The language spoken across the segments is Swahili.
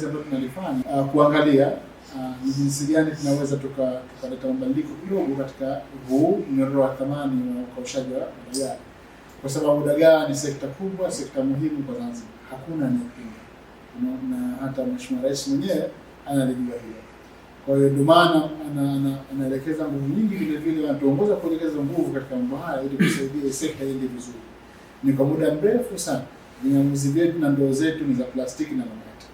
zoezi ambalo tunalifanya kuangalia ni jinsi gani tunaweza tukaleta mabadiliko kidogo katika huu mnyororo wa thamani wa ukaushaji wa dagaa, kwa sababu dagaa ni sekta kubwa, sekta muhimu kwa Zanzibar, hakuna anayepinga, na hata Mheshimiwa Rais mwenyewe analijua hilo. Kwa hiyo ndio maana anaelekeza nguvu nyingi, vile vile anatuongoza kuelekeza nguvu katika mambo haya ili kusaidia sekta iende vizuri. Ni kwa muda mrefu sana vinyamuzi vyetu na ndoo zetu ni za plastiki na mabati,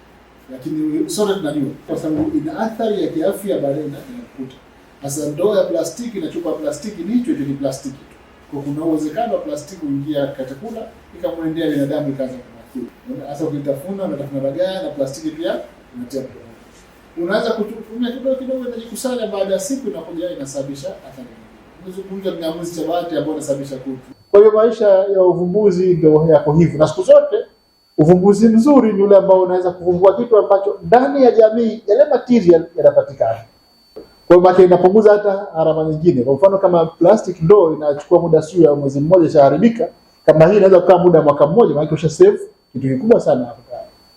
lakini sote tunajua kwa sababu ina athari ya kiafya baadaye inakuta. Sasa ndoo ya plastiki na chupa ya plastiki ni plastiki tu. Kwa kuna uwezekano wa plastiki kuingia katika chakula ikamwendea binadamu ikaanza kumwathiri. Sasa ukitafuna unatafuna dagaa na plastiki pia inatia. Unaweza kutumia kidogo inajikusanya, baada ya siku inakuja inasababisha athari. Unazungumza vinyamuzi cha bati ambao inasababisha kutu. Kwa hiyo maisha ya uvumbuzi ndio yako hivyo, na siku zote uvumbuzi mzuri ni ule ambao unaweza kuvumbua kitu ambacho ndani ya jamii yale material yanapatikana. Kwa hiyo inapunguza hata gharama nyingine. Kwa mfano kama plastic ndoo inachukua muda sio ya mwezi mmoja shaharibika, kama hii inaweza kukaa muda mwaka mmoja, maana kisha save kitu kikubwa sana hapo.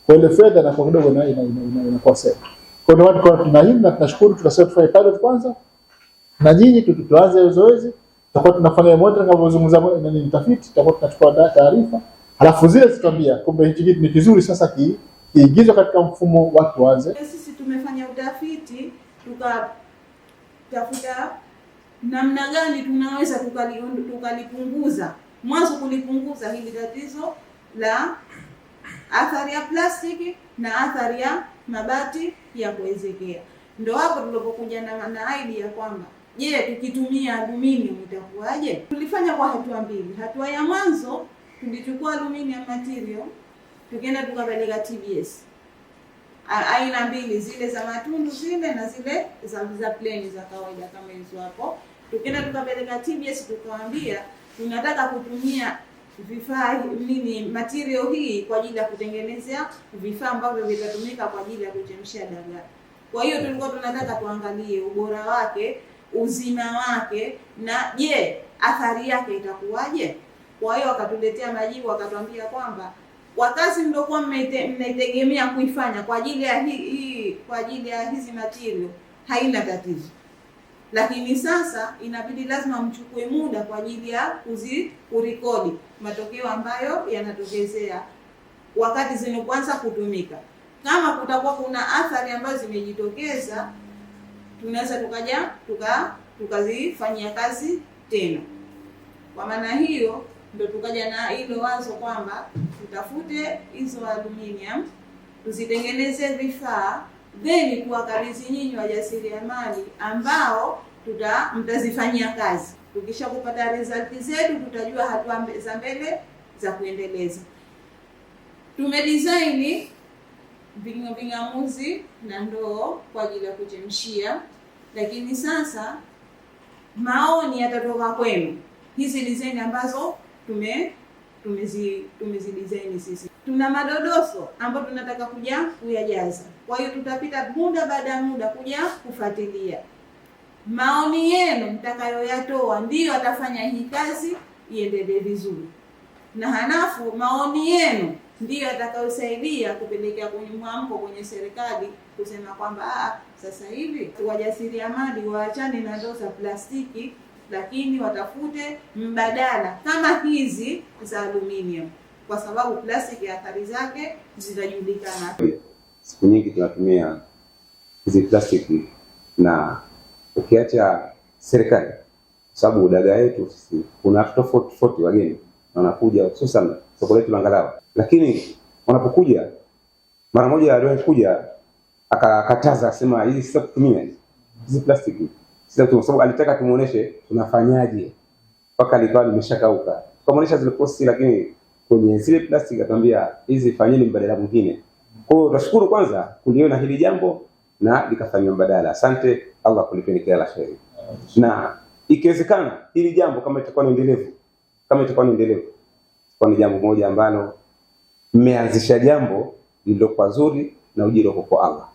Kwa ile fedha na kwa kidogo na inakuwa safe. Kwa hiyo watu tuna hili na tunashukuru, tunasema tufanye pilot kwanza. Na nyinyi tuanze zoezi, tutakuwa tunafanya monitoring kama wazungumza ni mtafiti, tutakuwa tunachukua taarifa, alafu zile zitambia kumbe hichi kitu ni kizuri, sasa kiingizwe katika mfumo watu waanze. Sisi tumefanya utafiti tukatafuta namna gani tunaweza tukalipunguza, mwanzo kulipunguza hili tatizo la athari ya plastiki na athari ya mabati ya kuezekea. Ndio hapo tulipokuja na idea kwamba je, tukitumia aluminium itakuwaje? Tulifanya kwa hatua mbili. Hatua ya mwanzo tulichukua aluminium material tukaenda tukapeleka TBS. Aina mbili, zile za matundu zile na zile za plain za kawaida kama hizo hapo. Tukaenda tukapeleka TBS, tukawaambia tunataka kutumia vifaa material hii kwa ajili ya kutengenezea vifaa ambavyo vitatumika kwa ajili ya kuchemshia dagaa. Kwa hiyo tulikuwa tunataka tuangalie ubora wake, uzima wake, na je, athari yake itakuwaje? Kwa hiyo wakatuletea majibu, wakatuambia kwamba kwa kazi mliokuwa mnaitegemea kuifanya kwa ajili ya hizi material haina tatizo. Lakini sasa inabidi lazima mchukue muda kwa ajili ya kurekodi matokeo ambayo yanatokezea wakati zinapoanza kutumika. Kama kutakuwa kuna athari ambazo zimejitokeza, tunaweza tukazifanyia kazi tena. Kwa maana hiyo ndio tukaja na hilo wazo kwamba tutafute hizo aluminium, tuzitengeneze vifaa, then tuwakabidhi nyinyi wajasiriamali ambao mtazifanyia kazi. Tukisha kupata result zetu tutajua hatua za mbele za kuendeleza. Tumedesign vingamuzi na ndoo kwa ajili ya kuchemshia, lakini sasa maoni yatatoka kwenu. Hizi design ambazo tumezidesign sisi. Tuna madodoso ambayo tunataka kuja kuyajaza. Kwa hiyo tutapita muda baada ya muda kuja kufuatilia. Maoni yenu mtakayoyatoa ndio atafanya hii kazi iendelee vizuri. Na halafu maoni yenu ndio atakayosaidia kupelekea kwenye mwamko kwenye serikali kusema kwamba sasa hivi wajasiriamali waachane na ndoo za plastiki, lakini watafute mbadala kama hizi za aluminium, kwa sababu plastiki athari zake zinajulikana. Siku nyingi tunatumia hizi plastiki, na ukiacha serikali, sababu dagaa yetu sisi kuna tofauti wageni wanakuja hususan soko letu la Ngalawa, lakini wanapokuja mara moja aliyokuja akakataza akasema hizi sasa kutumia hizi plastiki. Sasa kwa sababu alitaka tumuoneshe tunafanyaje, mpaka alikuwa nimeshakauka. Tukamuonesha zile posti, lakini kwenye zile plastiki atambia hizi fanyeni mbadala mwingine. Kwa hiyo tunashukuru kwanza kuliona hili jambo na likafanywa mbadala. Asante, Allah kulipeni kila la kheri. Na ikiwezekana hili jambo kama itakuwa ni endelevu, kwa ni jambo moja ambalo mmeanzisha jambo lililokuwa zuri na ujira kwa Allah.